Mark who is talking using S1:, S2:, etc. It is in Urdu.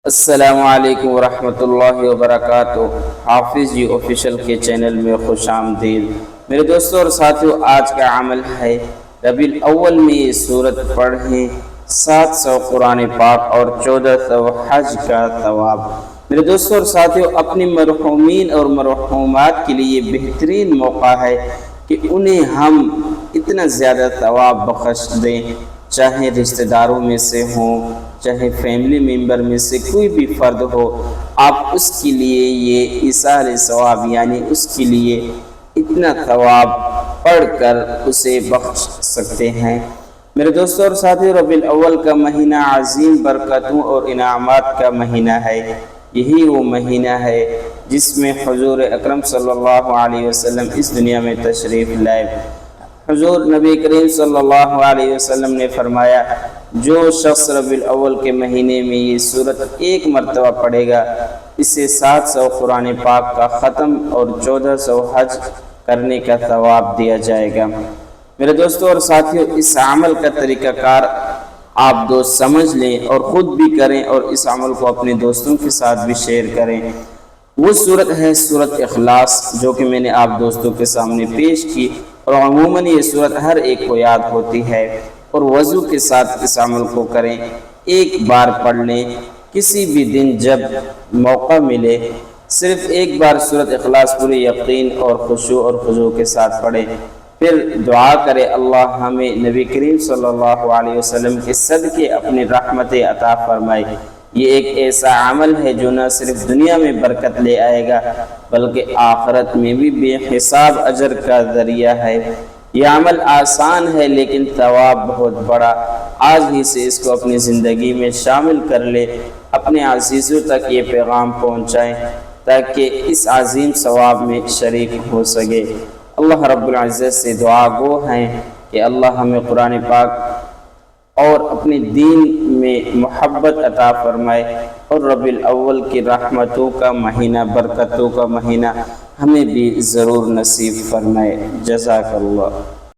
S1: السلام علیکم ورحمۃ اللہ وبرکاتہ۔ حافظ جی آفیشیل کے چینل میں خوش آمدید۔ میرے دوستوں اور ساتھیوں، آج کا عمل ہے ربیع الاول میں یہ سورت پڑھیں، 700 قرآن پاک اور 1400 حج کا ثواب۔ میرے دوستوں اور ساتھیوں، اپنی مرحومین اور مرحومات کے لیے یہ بہترین موقع ہے کہ انہیں ہم اتنا زیادہ ثواب بخش دیں، چاہے رشتہ داروں میں سے ہوں، چاہے فیملی ممبر میں سے کوئی بھی فرد ہو، آپ اس کے لیے یہ ایصال ثواب یعنی اس کے لیے اتنا ثواب پڑھ کر اسے بخش سکتے ہیں۔ میرے دوستوں اور ساتھیوں، ربیع الاول کا مہینہ عظیم برکتوں اور انعامات کا مہینہ ہے۔ یہی وہ مہینہ ہے جس میں حضور اکرم صلی اللہ علیہ وسلم اس دنیا میں تشریف لائے۔ حضور نبی کریم صلی اللہ علیہ وسلم نے فرمایا، جو شخص ربیع الاول کے مہینے میں یہ سورت ایک مرتبہ پڑھے گا، اسے 700 قرآن پاک کا ختم اور 1400 حج کرنے کا ثواب دیا جائے گا۔ میرے دوستوں اور ساتھیوں، اس عمل کا طریقہ کار آپ دوست سمجھ لیں اور خود بھی کریں، اور اس عمل کو اپنے دوستوں کے ساتھ بھی شیئر کریں۔ وہ سورت ہے سورت اخلاص، جو کہ میں نے آپ دوستوں کے سامنے پیش کی، اور عموماً یہ سورت ہر ایک کو یاد ہوتی ہے، اور وضو کے ساتھ اس عمل کو کریں، ایک بار پڑھ لیں، کسی بھی دن جب موقع ملے صرف ایک بار سورت اخلاص پورے یقین اور خشوع اور خضوع کے ساتھ پڑھیں، پھر دعا کرے اللہ ہمیں نبی کریم صلی اللہ علیہ وسلم کے صدقے اپنی رحمت عطا فرمائے۔ یہ ایک ایسا عمل ہے جو نہ صرف دنیا میں برکت لے آئے گا بلکہ آخرت میں بھی بے حساب اجر کا ذریعہ ہے۔ یہ عمل آسان ہے لیکن ثواب بہت بڑا۔ آج ہی سے اس کو اپنی زندگی میں شامل کر لے، اپنے عزیزوں تک یہ پیغام پہنچائیں تاکہ اس عظیم ثواب میں شریک ہو سکے۔ اللہ رب العزت سے دعا گو ہیں کہ اللہ ہمیں قرآن پاک اور اپنے دین میں محبت عطا فرمائے، اور ربیع الاول کی رحمتوں کا مہینہ، برکتوں کا مہینہ ہمیں بھی ضرور نصیب فرمائے۔ جزاک اللہ۔